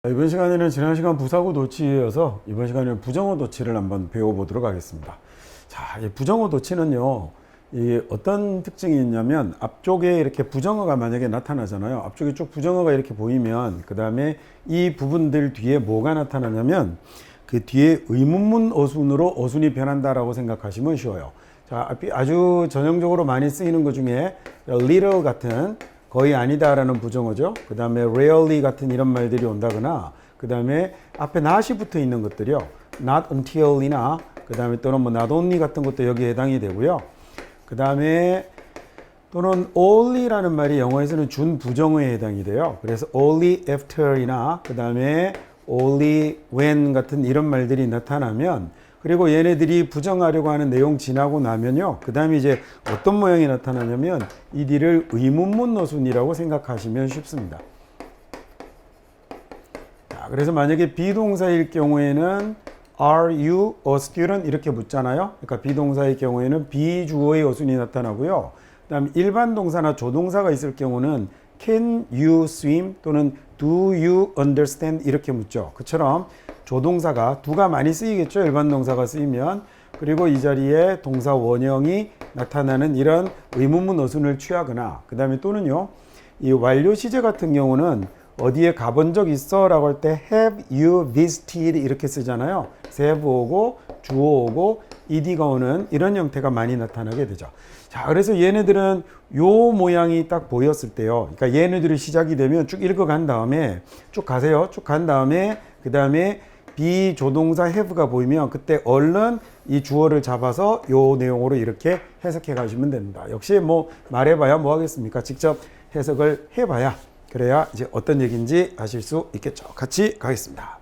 이번 시간에는 지난 시간 부사구 도치에 이어서 이번 시간에는 부정어 도치를 한번 배워보도록 하겠습니다. 자, 이 부정어 도치는요, 이 어떤 특징이 있냐면 앞쪽에 이렇게 부정어가 만약에 나타나잖아요. 앞쪽에 쭉 부정어가 이렇게 보이면 그 다음에 이 부분들 뒤에 뭐가 나타나냐면 그 뒤에 의문문 어순으로 어순이 변한다라고 생각하시면 쉬워요. 자, 아주 전형적으로 많이 쓰이는 것 중에 little 같은 거의 아니다라는 부정어죠. 그 다음에 rarely 같은 이런 말들이 온다거나, 그 다음에 앞에 not이 붙어 있는 것들이요. not until이나, 그 다음에 또는 뭐 not only 같은 것도 여기에 해당이 되고요. 그 다음에 또는 only라는 말이 영어에서는 준 부정어에 해당이 돼요. 그래서 only after이나, 그 다음에 only when 같은 이런 말들이 나타나면, 그리고 얘네들이 부정하려고 하는 내용 지나고 나면요, 그 다음에 이제 어떤 모양이 나타나냐면 이들을 의문문 어순이라고 생각하시면 쉽습니다. 자, 그래서 만약에 비동사일 경우에는 Are you a student? 이렇게 묻잖아요. 그러니까 비동사의 경우에는 비주어의 어순이 나타나고요. 그 다음 일반 동사나 조동사가 있을 경우는 Can you swim? 또는 Do you understand? 이렇게 묻죠. 그처럼 조동사가 두가 많이 쓰이겠죠. 일반 동사가 쓰이면. 그리고 이 자리에 동사 원형이 나타나는 이런 의문문 어순을 취하거나, 그 다음에 또는요, 이 완료 시제 같은 경우는 어디에 가본 적 있어? 라고 할 때 have you visited 이렇게 쓰잖아요. have 오고 주어 오고 ed가 오는 이런 형태가 많이 나타나게 되죠. 자, 그래서 얘네들은 요 모양이 딱 보였을 때요. 그러니까 얘네들이 시작이 되면 쭉 읽어간 다음에 쭉 가세요. 쭉 간 다음에 그 다음에 비조동사 have가 보이면 그때 얼른 이 주어를 잡아서 요 내용으로 이렇게 해석해 가시면 됩니다. 역시 뭐 말해봐야 뭐 하겠습니까? 직접 해석을 해봐야 그래야 이제 어떤 얘기인지 아실 수 있겠죠. 같이 가겠습니다.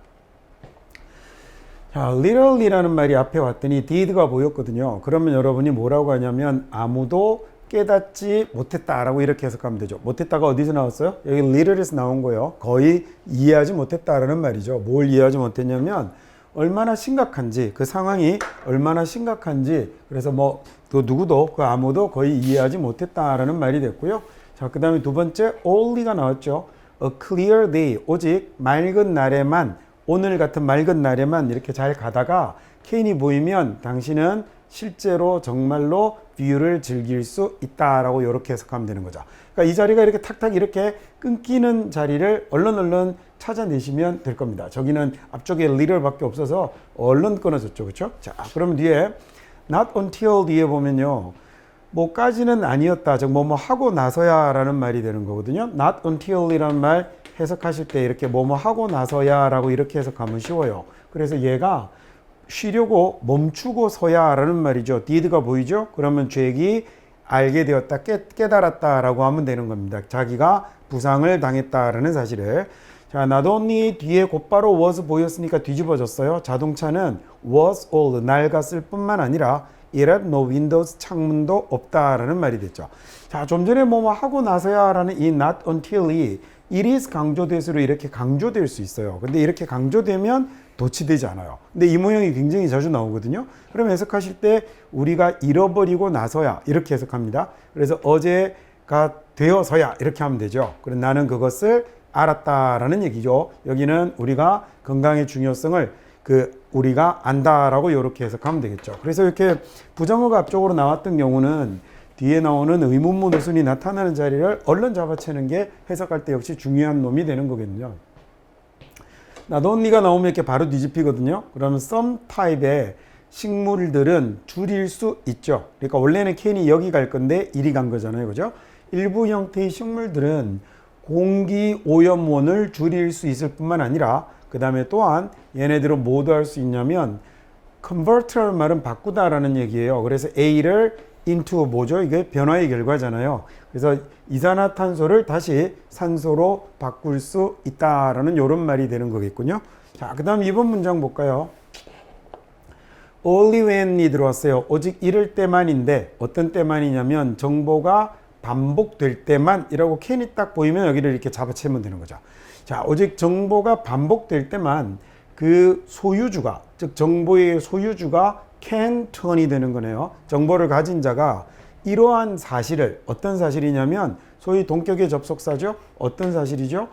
자, literally라는 말이 앞에 왔더니 did가 보였거든요. 그러면 여러분이 뭐라고 하냐면 아무도 깨닫지 못했다라고 이렇게 해석하면 되죠. 못했다가 어디서 나왔어요? 여기 literal에서 나온 거예요. 거의 이해하지 못했다라는 말이죠. 뭘 이해하지 못했냐면 얼마나 심각한지, 그 상황이 얼마나 심각한지, 그래서 뭐 그 누구도 그 아무도 거의 이해하지 못했다라는 말이 됐고요. 자, 그 다음에 두 번째 only가 나왔죠. A clear day, 오직 맑은 날에만, 오늘 같은 맑은 날에만 이렇게 잘 가다가 케인이 보이면 당신은 실제로 정말로 뷰를 즐길 수 있다라고 이렇게 해석하면 되는 거죠. 그러니까 이 자리가 이렇게 탁탁 이렇게 끊기는 자리를 얼른 찾아내시면 될 겁니다. 저기는 앞쪽에 little밖에 없어서 얼른 끊어졌죠, 그렇죠? 자, 그러면 뒤에 not until 뒤에 보면요, 뭐까지는 아니었다, 즉 뭐뭐 하고 나서야라는 말이 되는 거거든요. not until이라는 말 해석하실 때 이렇게 뭐뭐 하고 나서야라고 이렇게 해석하면 쉬워요. 그래서 얘가 쉬려고 멈추고 서야라는 말이죠. did가 보이죠? 그러면 잭이 알게 되었다, 깨달았다라고 하면 되는 겁니다. 자기가 부상을 당했다라는 사실을. 자, not only 뒤에 곧바로 was 보였으니까 뒤집어졌어요. 자동차는 was old, 낡았을 뿐만 아니라 it had no windows, 창문도 없다라는 말이 됐죠. 자, 좀 전에 뭐뭐 하고 나서야라는 이 not until이 it is 강조대수로 이렇게 강조될 수 있어요. 근데 이렇게 강조되면 도치되지 않아요. 근데 이 모양이 굉장히 자주 나오거든요. 그럼 해석하실 때 우리가 잃어버리고 나서야 이렇게 해석합니다. 그래서 어제가 되어서야 이렇게 하면 되죠. 그럼 나는 그것을 알았다라는 얘기죠. 여기는 우리가 건강의 중요성을 우리가 안다라고 이렇게 해석하면 되겠죠. 그래서 이렇게 부정어가 앞쪽으로 나왔던 경우는 뒤에 나오는 의문문 어순이 나타나는 자리를 얼른 잡아채는 게 해석할 때 역시 중요한 놈이 되는 거거든요. not only가 나오면 이렇게 바로 뒤집히거든요. 그러면 some 타입의 식물들은 줄일 수 있죠. 그러니까 원래는 캔이 여기 갈 건데 이리 간 거잖아요, 그죠? 일부 형태의 식물들은 공기 오염원을 줄일 수 있을 뿐만 아니라 그 다음에 또한 얘네들은 뭐도 할 수 있냐면 convert라는 말은 바꾸다라는 얘기예요. 그래서 A를 into 뭐죠? 이게 변화의 결과잖아요. 그래서 이산화탄소를 다시 산소로 바꿀 수 있다라는 이런 말이 되는 거겠군요. 자, 그 다음 이번 문장 볼까요? only when이 들어왔어요. 오직 이럴 때만인데 어떤 때만이냐면 정보가 반복될 때만이라고 can이 딱 보이면 여기를 이렇게 잡아채면 되는 거죠. 자, 오직 정보가 반복될 때만 그 소유주가, 즉 정보의 소유주가 can turn이 되는 거네요. 정보를 가진 자가 이러한 사실을, 어떤 사실이냐면 소위 동격의 접속사죠. 어떤 사실이죠?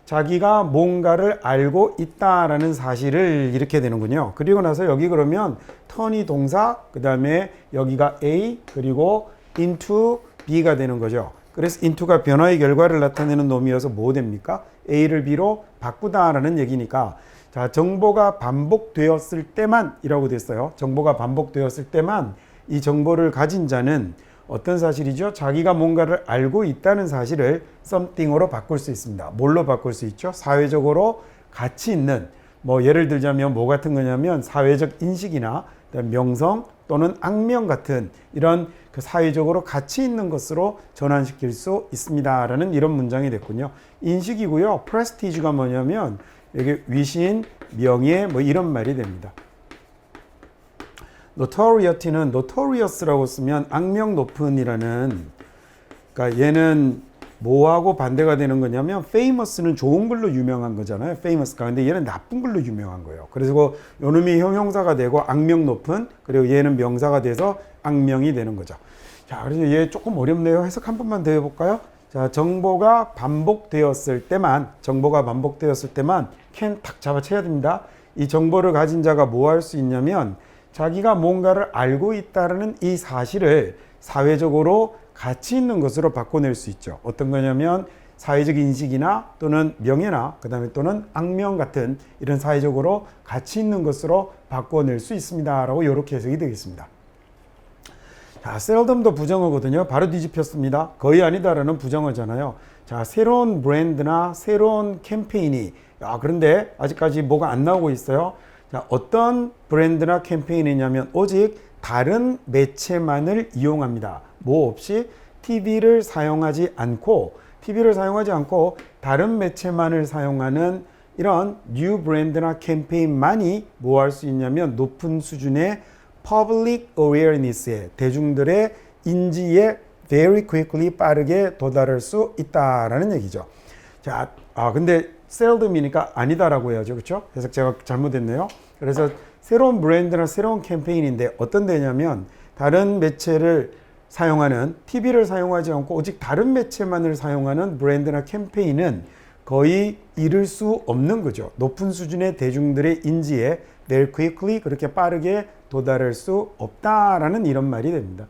자기가 뭔가를 알고 있다라는 사실을 이렇게 되는군요. 그리고 나서 여기 그러면 turn이 동사, 그 다음에 여기가 A, 그리고 into B가 되는 거죠. 그래서 into가 변화의 결과를 나타내는 놈이어서 뭐 됩니까? A를 B로 바꾸다라는 얘기니까, 자, 정보가 반복되었을 때만 이라고 됐어요. 정보가 반복되었을 때만 이 정보를 가진 자는 어떤 사실이죠? 자기가 뭔가를 알고 있다는 사실을 something으로 바꿀 수 있습니다. 뭘로 바꿀 수 있죠? 사회적으로 가치 있는, 뭐 예를 들자면 뭐 같은 거냐면 사회적 인식이나 명성 또는 악명 같은 이런 그 사회적으로 가치 있는 것으로 전환시킬 수 있습니다라는 이런 문장이 됐군요. 인식이고요. prestige가 뭐냐면 여기 위신, 명예 뭐 이런 말이 됩니다. notoriety는 notorious라고 쓰면 악명 높은이라는, 그러니까 얘는 뭐하고 반대가 되는 거냐면 famous는 좋은 걸로 유명한 거잖아요. famous가. 근데 얘는 나쁜 걸로 유명한 거예요. 그래서 요놈이 형용사가 되고 악명 높은, 그리고 얘는 명사가 돼서 악명이 되는 거죠. 자, 그래서 얘 조금 어렵네요. 해석 한 번만 더 해볼까요? 자, 정보가 반복되었을 때만 can 탁 잡아채야 됩니다. 이 정보를 가진 자가 뭐 할 수 있냐면 자기가 뭔가를 알고 있다는 이 사실을 사회적으로 가치 있는 것으로 바꿔낼 수 있죠. 어떤 거냐면 사회적 인식이나 또는 명예나 그 다음에 또는 악명 같은 이런 사회적으로 가치 있는 것으로 바꿔낼 수 있습니다 라고 이렇게 해석이 되겠습니다. 자, seldom도 부정어거든요. 바로 뒤집혔습니다. 거의 아니다라는 부정어잖아요. 자, 새로운 브랜드나 새로운 캠페인이, 그런데 아직까지 뭐가 안 나오고 있어요. 자, 어떤 브랜드나 캠페인이냐면 오직 다른 매체만을 이용합니다. 뭐 없이 TV를 사용하지 않고 다른 매체만을 사용하는 이런 뉴 브랜드나 캠페인만이 뭐 할 수 있냐면 높은 수준의 public awareness에, 대중들의 인지에 very quickly, 빠르게 도달할 수 있다라는 얘기죠. 자, 근데 seldom이니까 아니다라고 해야죠. 그렇죠? 해석 제가 잘못했네요. 그래서 새로운 브랜드나 새로운 캠페인인데 어떤 데냐면 다른 매체를 사용하는, TV를 사용하지 않고 오직 다른 매체만을 사용하는 브랜드나 캠페인은 거의 이룰 수 없는 거죠. 높은 수준의 대중들의 인지에 very quickly, 그렇게 빠르게 도달할 수 없다라는 이런 말이 됩니다.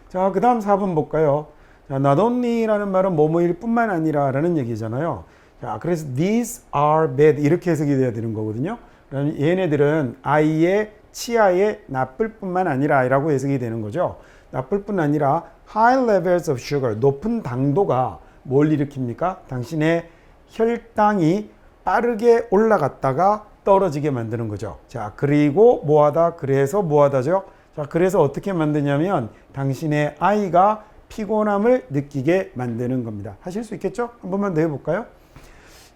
자, 그 다음 4번 볼까요? 자, not only라는 말은 뭐뭐일 뿐만 아니라 라는 얘기잖아요. 자, 그래서 these are bad 이렇게 해석이 돼야 되는 거거든요. 그러면 얘네들은 아이의 치아에 나쁠 뿐만 아니라 라고 해석이 되는 거죠. 나쁠 뿐 아니라 high levels of sugar, 높은 당도가 뭘 일으킵니까? 당신의 혈당이 빠르게 올라갔다가 떨어지게 만드는 거죠. 자, 그리고 뭐하다? 그래서 뭐하다죠? 자, 그래서 어떻게 만드냐면 당신의 아이가 피곤함을 느끼게 만드는 겁니다. 하실 수 있겠죠? 한 번만 더 해볼까요?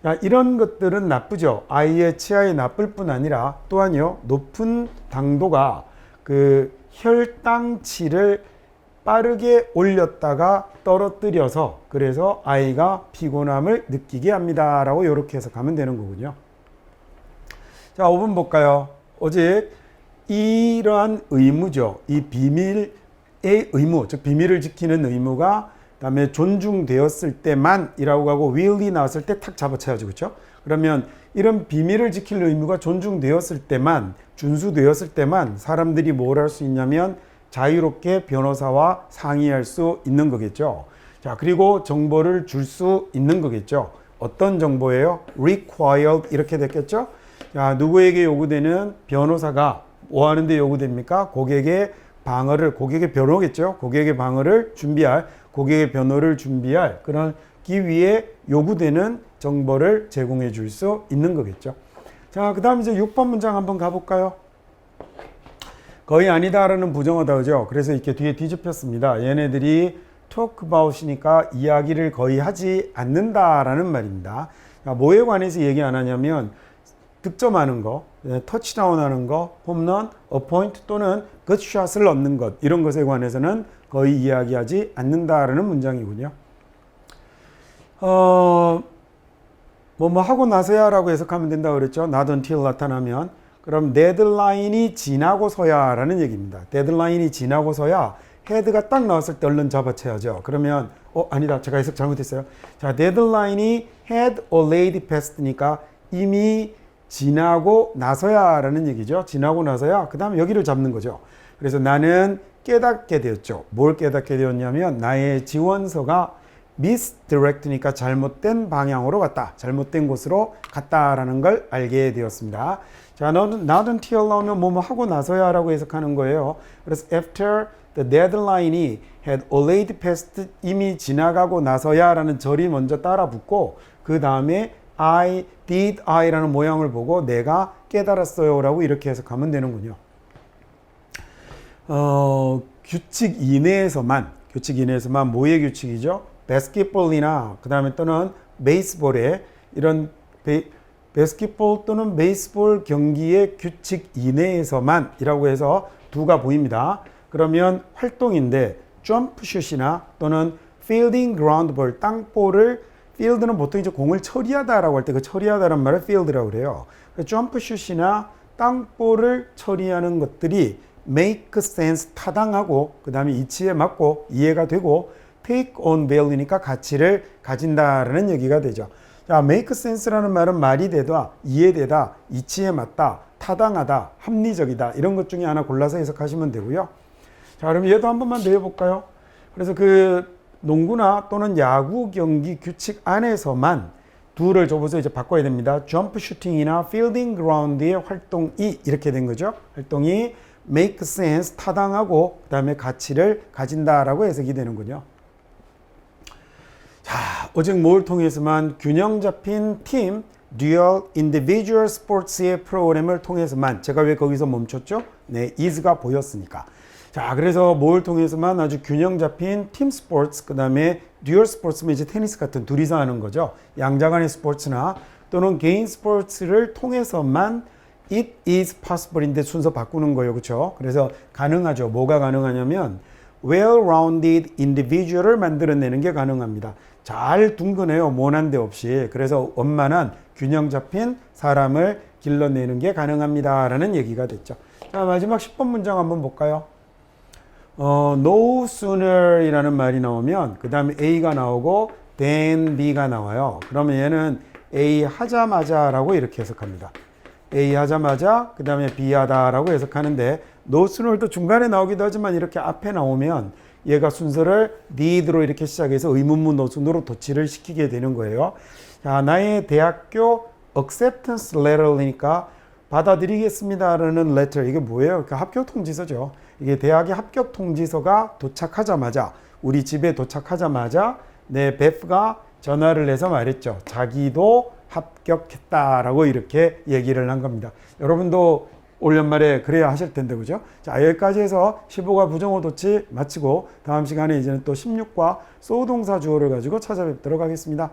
자, 이런 것들은 나쁘죠. 아이의 치아에 나쁠 뿐 아니라 또한요, 높은 당도가 그 혈당치를 빠르게 올렸다가 떨어뜨려서 그래서 아이가 피곤함을 느끼게 합니다 라고 이렇게 해석하면 되는 거군요. 자, 5번 볼까요? 오직 이러한 의무죠. 이 비밀의 의무, 즉 비밀을 지키는 의무가 그다음에 존중되었을 때만 이라고 하고 will이 나왔을 때 탁 잡아쳐야죠. 그렇죠? 그러면 이런 비밀을 지킬 의무가 존중되었을 때만, 준수되었을 때만 사람들이 뭘 할 수 있냐면 자유롭게 변호사와 상의할 수 있는 거겠죠. 자, 그리고 정보를 줄 수 있는 거겠죠. 어떤 정보예요? required 이렇게 됐겠죠. 자, 누구에게 요구되는? 변호사가 뭐 하는데 요구됩니까? 고객의 방어를, 고객의 변호겠죠. 고객의 방어를 준비할, 고객의 변호를 준비할 그러기 위해 요구되는 정보를 제공해 줄 수 있는 거겠죠. 자, 그 다음 이제 6번 문장 한번 가볼까요? 거의 아니다라는 부정어다, 그죠? 그래서 이렇게 뒤에 뒤집혔습니다. 얘네들이 talk about이니까 이야기를 거의 하지 않는다라는 말입니다. 자, 뭐에 관해서 얘기 안 하냐면 득점하는 거, 터치다운 하는 거, 홈런, 어포인트 또는 굿샷을 넣는 것, 이런 것에 관해서는 거의 이야기하지 않는다라는 문장이군요. 뭐 하고 나서야 라고 해석하면 된다고 그랬죠. not until 나타나면. 그럼 데드라인이 지나고서야 라는 얘기입니다. 데드라인이 지나고서야 헤드가 딱 나왔을 때 얼른 잡아채야죠. 그러면 아니다. 제가 해석 잘못했어요. 자, 데드라인이 had already passed니까 이미 지나고 나서야 라는 얘기죠. 지나고 나서야 그 다음에 여기를 잡는 거죠. 그래서 나는 깨닫게 되었죠. 뭘 깨닫게 되었냐면 나의 지원서가 misdirect니까 잘못된 방향으로 갔다. 잘못된 곳으로 갔다라는 걸 알게 되었습니다. 자, not until 나오면 뭐뭐 하고 나서야 라고 해석하는 거예요. 그래서 after the deadline이 had already passed 이미 지나가고 나서야 라는 절이 먼저 따라 붙고 그 다음에 did I라는 모양을 보고 내가 깨달았어요 라고 이렇게 해석하면 되는군요. 규칙 이내에서만 뭐의 규칙이죠? 바스켓볼이나 그 다음에 또는 베이스볼에 이런 바스켓볼 또는 베이스볼 경기의 규칙 이내에서만 이라고 해서 두가 보입니다. 그러면 활동인데 점프슛이나 또는 필딩 그라운드볼 땅볼을 필드는 보통 이제 공을 처리하다라고 할 때 그 처리하다라는 말을 필드라고 그래요. 점프슛이나 땅볼을 처리하는 것들이 make sense 타당하고 그 다음에 이치에 맞고 이해가 되고 take on value니까 가치를 가진다라는 얘기가 되죠. 자, make sense라는 말은 말이 되다, 이해되다, 이치에 맞다, 타당하다, 합리적이다 이런 것 중에 하나 골라서 해석하시면 되고요. 자, 그럼 얘도 한 번만 더 해볼까요? 그래서 그 농구나 또는 야구 경기 규칙 안에서만 둘을 접어서 이제 바꿔야 됩니다. 점프 슈팅이나 필딩 그라운드의 활동이 이렇게 된 거죠. 활동이 make sense 타당하고 그 다음에 가치를 가진다라고 해석이 되는군요. 자, 오직 뭘 통해서만 균형 잡힌 팀 듀얼 인디비주얼 스포츠의 프로그램을 통해서만 제가 왜 거기서 멈췄죠? 네, is가 보였으니까. 자, 그래서 뭘 통해서만 아주 균형 잡힌 팀 스포츠, 그 다음에 듀얼 스포츠면 이제 테니스 같은 둘이서 하는 거죠. 양자 간의 스포츠나 또는 개인 스포츠를 통해서만 it is possible인데 순서 바꾸는 거예요. 그렇죠? 그래서 가능하죠. 뭐가 가능하냐면 well-rounded individual을 만들어내는 게 가능합니다. 잘 둥근해요. 모난 데 없이. 그래서 원만한 균형 잡힌 사람을 길러내는 게 가능합니다. 라는 얘기가 됐죠. 자, 마지막 10번 문장 한번 볼까요? no sooner 이라는 말이 나오면 그 다음에 A가 나오고 then B가 나와요. 그러면 얘는 A 하자마자 라고 이렇게 해석합니다. A 하자마자 그 다음에 B 하다 라고 해석하는데 no sooner도 중간에 나오기도 하지만 이렇게 앞에 나오면 얘가 순서를 need로 이렇게 시작해서 의문문 no sooner로 도치를 시키게 되는 거예요. 자, 나의 대학교 acceptance letter이니까 받아들이겠습니다라는 letter 이게 뭐예요? 그 합격 통지서죠. 이게 대학의 합격 통지서가 도착하자마자 우리 집에 도착하자마자 내 베프가 전화를 해서 말했죠. 자기도 합격했다라고 이렇게 얘기를 한 겁니다. 여러분도 올 연말에 그래야 하실 텐데 그죠? 자, 여기까지 해서 15과 부정어 도치 마치고 다음 시간에 이제는 또 16과 소동사 주어를 가지고 찾아뵙도록 하겠습니다.